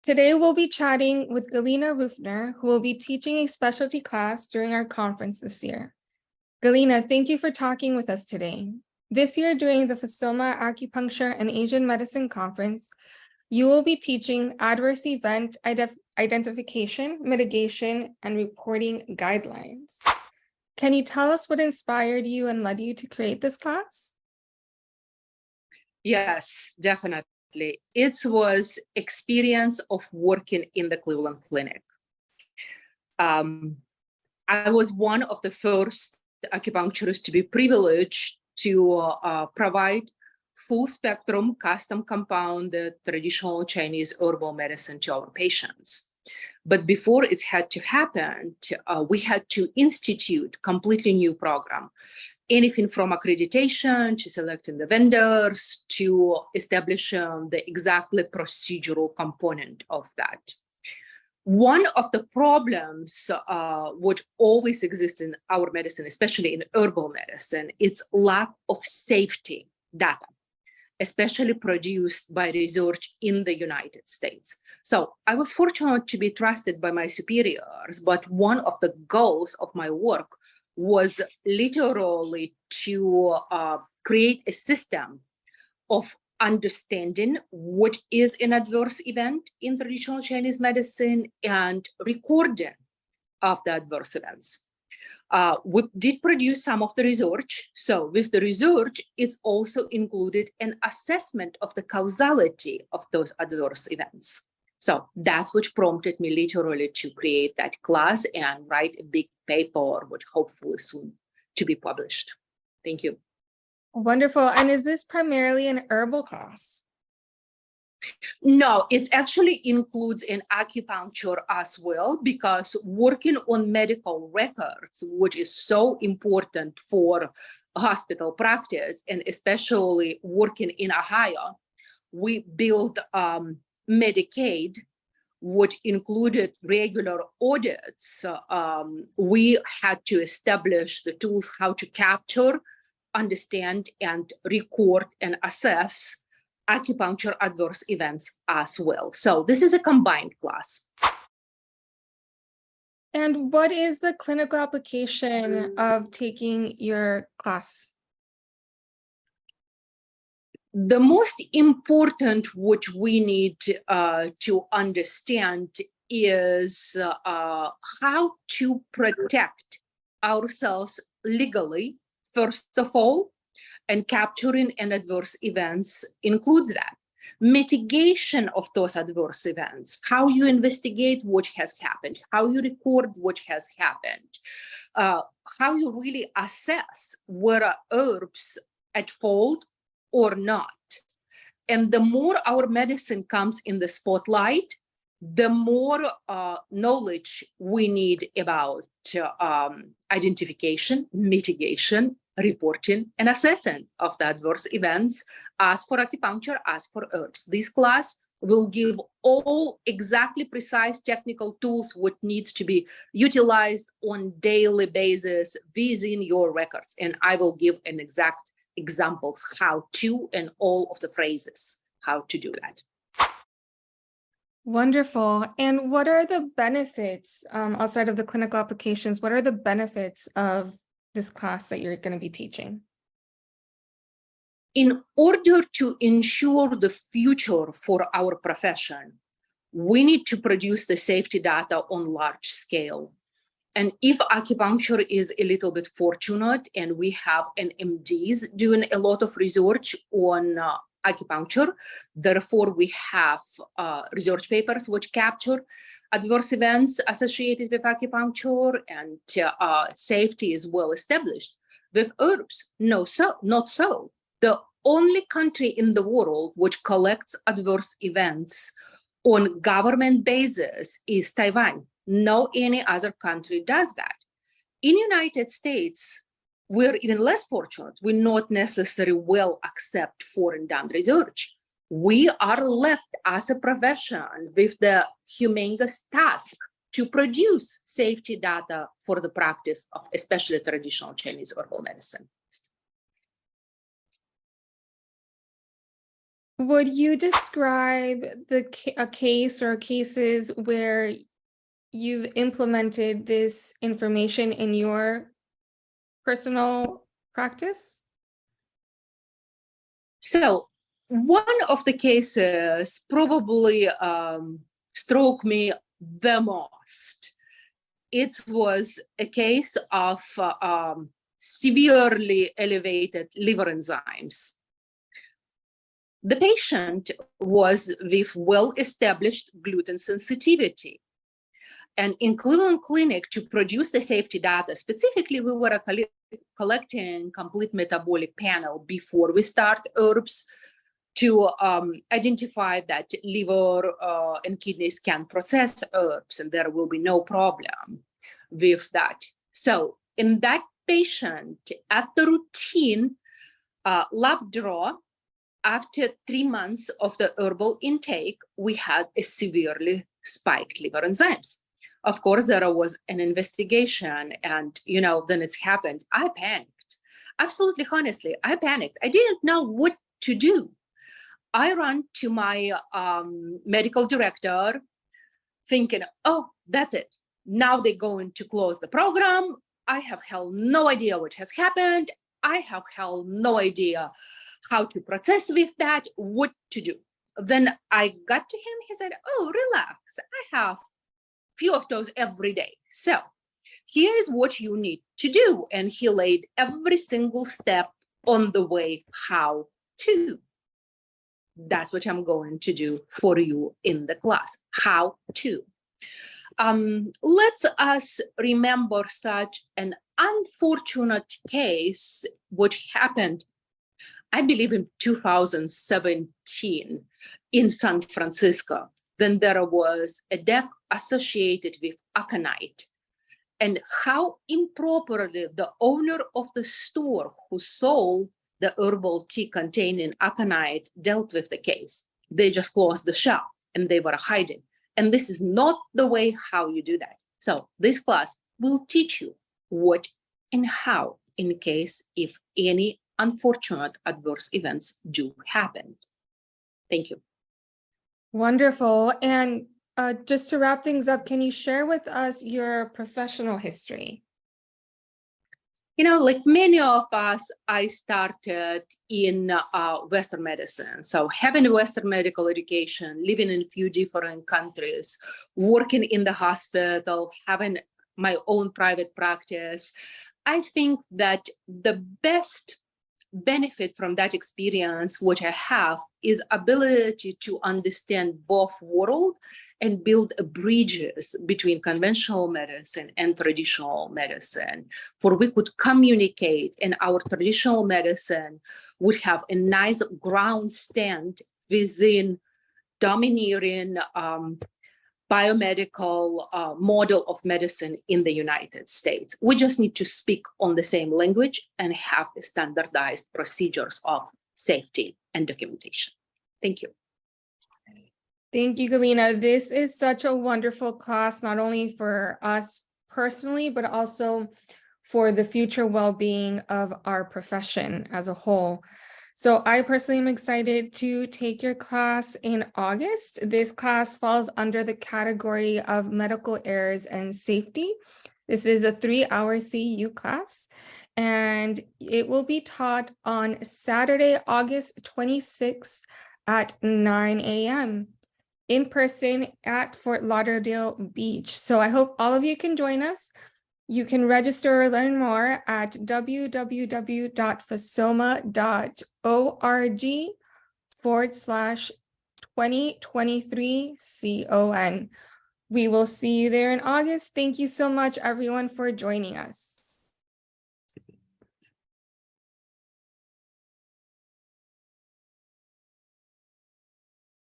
Today, we'll be chatting with Galina Roofener, who will be teaching a specialty class during our conference this year. Galina, thank you for talking with us today. This year, during the Fsoma Acupuncture and Asian Medicine Conference, you will be teaching adverse event identification, mitigation, and reporting guidelines. Can you tell us what inspired you and led you to create this class? Yes, definitely. It was experience of working in the Cleveland Clinic. I was one of the first acupuncturists to be privileged to provide full spectrum, custom compounded traditional Chinese herbal medicine to our patients. But before it had to happen, we had to institute completely new program. Anything from accreditation to selecting the vendors to establishing the exactly procedural component of that. One of the problems which always exists in our medicine, especially in herbal medicine, it's lack of safety data, especially produced by research in the United States. So I was fortunate to be trusted by my superiors, but one of the goals of my work was literally to create a system of understanding what is an adverse event in traditional Chinese medicine and recording of the adverse events. We did produce some of the research. So with the research, it's also included an assessment of the causality of those adverse events. So that's what prompted me literally to create that class and write a big paper, which hopefully soon to be published. Thank you. Wonderful. And is this primarily an herbal class? No, it actually includes an acupuncture as well, because working on medical records, which is so important for hospital practice, and especially working in Ohio, we built Medicaid, which included regular audits. We had to establish the tools how to capture, understand, and record and assess acupuncture adverse events as well. So this is a combined class. And what is the clinical application of taking your class? The most important which we need to understand is how to protect ourselves legally, first of all, and capturing an adverse events includes that. Mitigation of those adverse events, how you investigate what has happened, how you record what has happened, how you really assess whether herbs at fault or not. And the more our medicine comes in the spotlight, the more knowledge we need about identification, mitigation, reporting, and assessing of the adverse events as for acupuncture, as for herbs. This class will give all exactly precise technical tools what needs to be utilized on daily basis within your records. And I will give an exact examples how to and all of the phrases how to do that. Wonderful. And what are the benefits outside of the clinical applications? What are the benefits of this class that you're going to be teaching? In order to ensure the future for our profession, we need to produce the safety data on large scale. And if acupuncture is a little bit fortunate and we have an MDs doing a lot of research on acupuncture, therefore we have research papers which capture adverse events associated with acupuncture, and safety is well established. With herbs, not so. The only country in the world which collects adverse events on government basis is Taiwan. No any other country does that. In United States, we're even less fortunate. We not necessarily well accept foreign done research. We are left as a profession with the humongous task to produce safety data for the practice of especially traditional Chinese herbal medicine. Would you describe a case or cases where you've implemented this information in your personal practice? So one of the cases probably struck me the most. It was a case of severely elevated liver enzymes. The patient was with well-established gluten sensitivity. And in Cleveland Clinic, to produce the safety data, specifically, we were collecting complete metabolic panel before we start herbs to identify that liver and kidneys can process herbs, and there will be no problem with that. So in that patient, at the routine lab draw, after 3 months of the herbal intake, we had a severely spiked liver enzymes. Of course, there was an investigation, and then it's happened. I panicked. Absolutely, honestly, I panicked. I didn't know what to do. I ran to my medical director thinking, oh, that's it. Now they're going to close the program. I have hell no idea what has happened. I have hell no idea how to process with that, what to do. Then I got to him. He said, oh, relax. I have few of those every day. So here is what you need to do. And he laid every single step on the way how to. That's what I'm going to do for you in the class, how to. Let's us remember such an unfortunate case which happened, I believe, in 2017 in San Francisco. Then there was a death associated with aconite, and how improperly the owner of the store who sold the herbal tea containing aconite dealt with the case. They just closed the shop and they were hiding. And this is not the way how you do that. So this class will teach you what and how in case if any unfortunate adverse events do happen. Thank you. Wonderful. And just to wrap things up, can you share with us your professional history? Like many of us, I started in Western medicine. So having a Western medical education, living in a few different countries, working in the hospital, having my own private practice, I think that the best benefit from that experience, which I have, is ability to understand both worlds and build bridges between conventional medicine and traditional medicine. For we could communicate, and our traditional medicine would have a nice ground stand within domineering biomedical model of medicine in the United States. We just need to speak on the same language and have the standardized procedures of safety and documentation. Thank you. Thank you, Galina. This is such a wonderful class, not only for us personally, but also for the future well-being of our profession as a whole. So I personally am excited to take your class in August. This class falls under the category of medical errors and safety. This is a 3-hour CEU class, and it will be taught on Saturday, August 26th at 9 a.m. in person at Fort Lauderdale Beach. So I hope all of you can join us. You can register or learn more at www.fsoma.org/2023CON. We will see you there in August. Thank you so much, everyone, for joining us.